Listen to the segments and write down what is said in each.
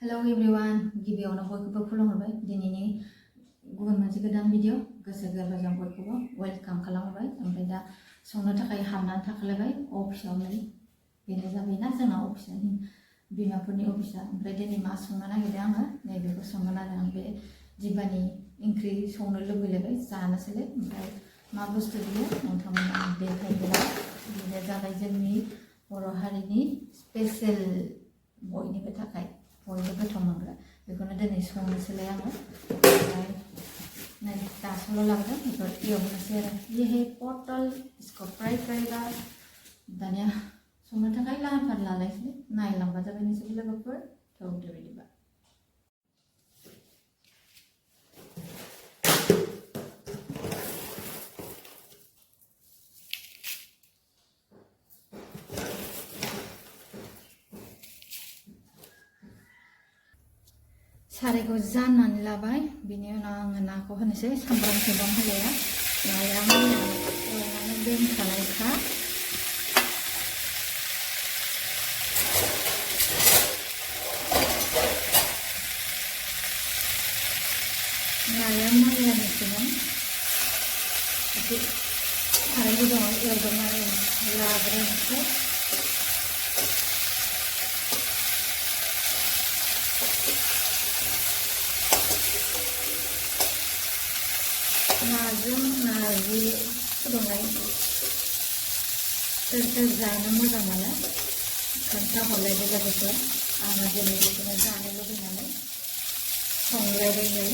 Hello everyone गिबियावनो बयखौबो खुलुमहरबाय दिनैनि गुबुन मोनसे गोदान भिडिअ गोसो गोरबोजों बयखौबो वेलकाम खालामहरबाय। ओमफ्राय दा संनो थाखाय हाबनानै थाखालायबाय अफिसाव नै बेनो जाबायना जोंना अफिसनि बिमाफोरनि अफिसा। ओमफ्राय दिनै मा संनो नागिरदों आङो नैबेखौ संगोन आरो आं बे जिबानि ओंख्रि संनो लुबैलायबाय जानोसैलाय। ओमफ्राय मा बुस्थु बियो नोंथांमोना देखायगोन। बेनो जाबाय जोंनि बर' हारिनि स्पेशेल बयनिबो थाखाय बयबो गोथाव मोनग्रा बेखौनो दिनै संनोसैलाय आङो। ओमफ्राय नै दासोल' लाबोदों बेखौ एवनोसै आरो ये है पटल इसको फ्राई करेगा। दानिया संनो थाखाय लाहार फाहार लालायसै नायलांबा जाबाय नोंसोर लोगोफोर थौदो बिदिबा। सारायखौ जाननानै लाबाय बिनि उनाव आङो नाखौ होनोसै सामब्राम सुमब्राम होलाया नाया एवनानै दोनखानायखा। नाया मोजांसिन एसे साराय गुदुङाव एवदोंनानै लाग्रोनोसै। नाजों नारजि फुदुंनाय सोर जानो मोजां मोनो खोन्थाहरलायदो लोगोफोर। आङो दिनै बेखौनो जानो लुबैनानै संलायबाय नै।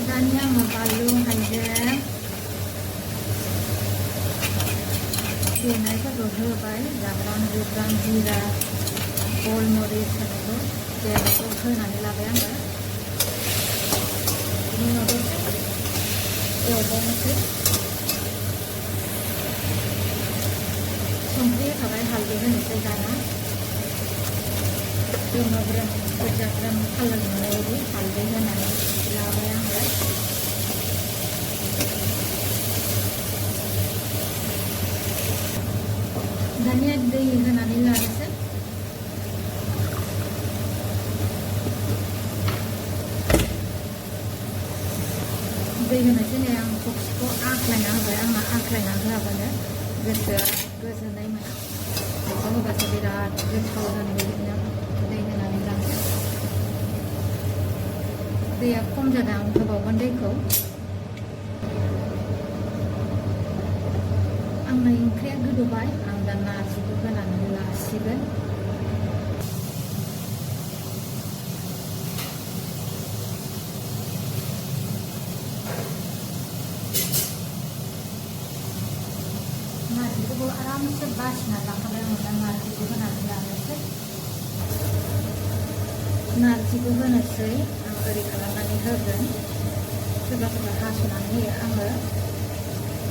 दानिया आङो बानलु हाइजें देनायफोरखौ होबाय जाब्रां जुब्रां जिरा गलमरिच देनायखौ होनानै लाबाय आङो। बिनि उनाव एवबावनोसै संख्रि होखाबाय हालदै होनोसै दाना एवनोब्रा गोजाब्राम कालार मोननाय बायदि हालदै होनानै लाबाय आङो। दानिया दै होनानै लानोसै। दै होनोसै नै आं थफसिखौ आख्लायना होबाय। आंना आख्लायना होआबानो गोसोआ गोजोननाय मोना बेखौ होबासो बिराद गोथाव जानो लुबैदों। दै होनानै लानोसै। दैया खम जादों आं होबावगोन दैखौ। आंना ओंख्रिया गोदौबाय आं दा नारजिखौ होनानै लासिगोन। नारजिखौबो आरामसे बासिना लाखाबाय आङो दा नारजिखौ होनानै लानोसै। नारजिखौ होनोसै आं ओरै खालामनानै होगोन। सोरबा सोरबा हास'नानै होयो आङो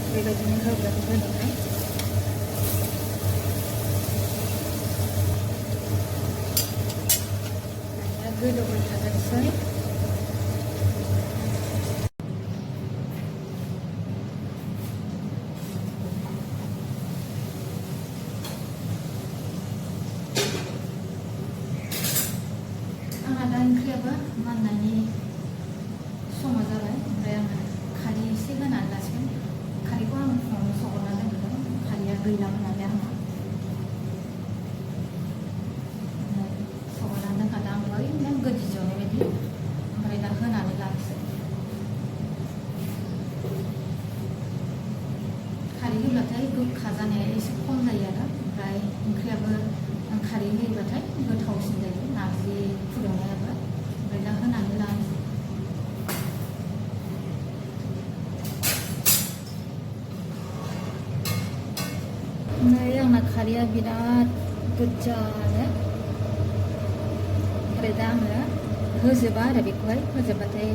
बेबायदिनो होगोन होनानै। गोदौबाय थागोनसै। आंहा दा ओंख्रियाबो मोननायनि समा जाबाय। ओमफ्राय आङो खारै एसे होनानै लासिगोन। खारैखौ आं फुङावनो सगरना दोनदों खारैया गैला होननानै आंहा सगरनानै दोनखादों आं ओरैनो गोदि जनाय बायदि। ओमफ्राय दा होनानै लानोसै। खारै होब्लाथाय गोखा जानाया एसे खम जायो आरो ओमफ्राय ओंख्रियाबो खारै होयोबाथाय गोथावसिन जायो नारजि फुदुंनायाबो। ओमफ्राय दा होनानै लानोसै। नै आंना खारैया बिराद बुरजानो। ओमफ्राय दा आङो होजोबा आरो बेखौहाय होजोबबाथाय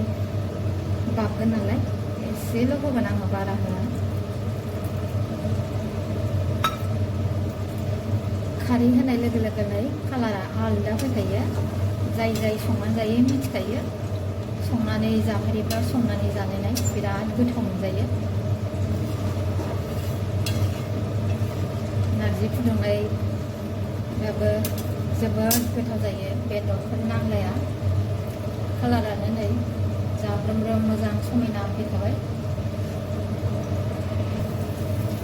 बाबगोन नालाय एसेल' होगोन आङो बारा होआ। खारै होनाय लोगो लोगोनो कालारा आलदा फैखायो। जाय जाय संनानै जायो मिथिखायो। संनानै जाफेरैबा संनानै जानायनाय बिराद गोथाव मोनजायो। नारजि फुदुंनायाबो जोबोद गोथाव जायो बेदरफोर नांलाया कालारानो नै जाब्रोम मोजां समायना फैखाबाय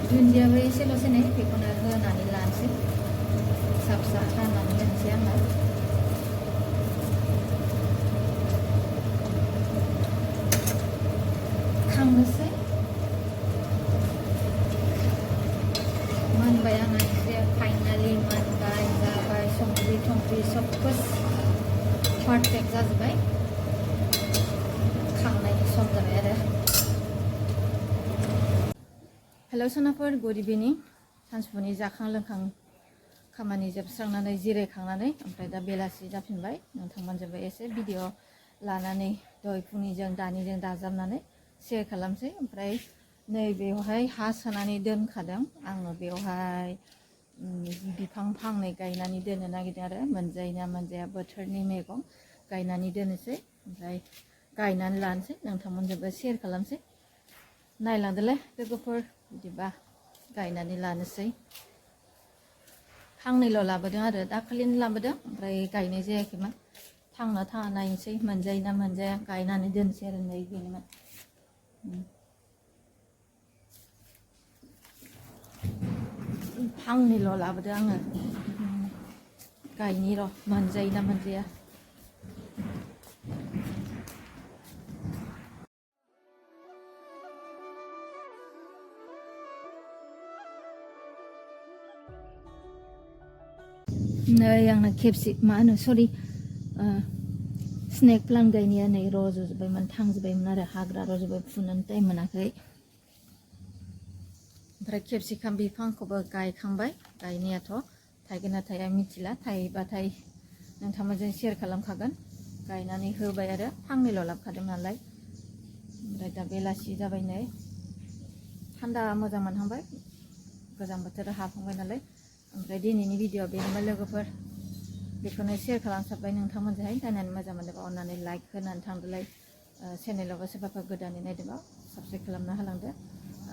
दुन्दियाबो एसेल'सै नै बेखौनो होनानै लानोसै फिसा फिसा हानानै होनोसै आङो खांनोसै मोनबाय आंना ओंख्रिया फाइनालि मोनबाय जाबाय संख्रि सबबो पारफेक्ट जाजोब्बाय खांनायनि सम जाबाय आरो हेल' सनाफोर गुड इभिनिं सानजौफुनि जाखां लोंखां खामानि जोबस्रांनानै जिरायखांनानै ओमफ्राय दा बेलासि जाफिनबाय नोंथांमोनजोंबो एसे भिडिअ लानानै दहाय फुंनिजों दानिजों दाजाबनानै शेयार खालामसै ओमफ्राय नै बेवहाय हा सोनानै दोनखादों आङो बेवहाय बिफां फांनै गायनानै दोननो नागिरदों आरो मोनजायो ना मोनजाया बोथोरनि मैगं गायनानै दोननोसै ओमफ्राय गायनानै लानोसै नोंथांमोनजोंबो शेयार खालामसै नायलांदोलाय लोगोफोर बिदिबा गायनानै लानोसै फांनैल' लाबोदों आरो दाखालिनो लाबोदों ओमफ्राय गायनाय जायाखैमोन थांना थाङा नायनोसै मोनजायो ना मोनजाया गायनानै दोनसै आरो नै बेनोमोन फांनैल' लाबोदों आङो गायनि र' मोनजायो ना मोनजाया नै आंना खेबसे मा होनो सरि स्नेक प्लान्ट गायनाया नै रज'जोब्बायमोन थांजोब्बायमोन आरो हाग्रा रज'बाय फुनोनो टाइम मोनाखै ओमफ्राय खेबसेखाम बिफांखौबो गायखांबाय गायनायाथ' थायगोन ना थाया मिथिला थायबाथाय नोंथांमोनजों शेयार खालामखागोन गायनानै होबाय आरो फांनैल' लाबोखादों नालाय ओमफ्राय दा बेलासि जाबाय नै थान्दा मोजां मोनहांबाय गोजां बोथोर हाबहांबाय नालाय ओमफ्राय दिनैनि भिडिअ बेनोमोन लोगोफोर बेखौनो शेयार खालामसाबबाय नोंथांमोनजोंहाय नायनानै मोजां मोनदोंबा अननानै लाइक होनानै थांदोलाय चेनेलावबो सोरबाफोर गोदानै नायदोंबा साबस्क्राइब खालामना होलांदो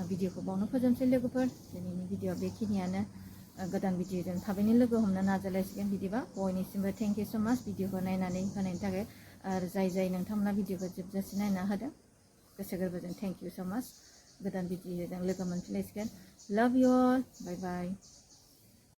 भिडिअखौ बावनो फोजोबसै लोगोफोर दिनैनि भिडिअ बेखिनियानो गोदान भिडिअजों थाबैनो लोगो हमनो नाजालायसिगोन बिदिबा बयनिसिमबो थेंक इउ स' माच भिडिअखौ नायनानै होनायनि थाखाय आरो जाय नोंथांमोना भिडिअखौ जोबजासे नायना होदों गोसो गोरबोजों थेंक इउ स' माच गोदान भिडिअजों लोगो मोनफिनलायसिगोन लाभ इउ अल बाय बाय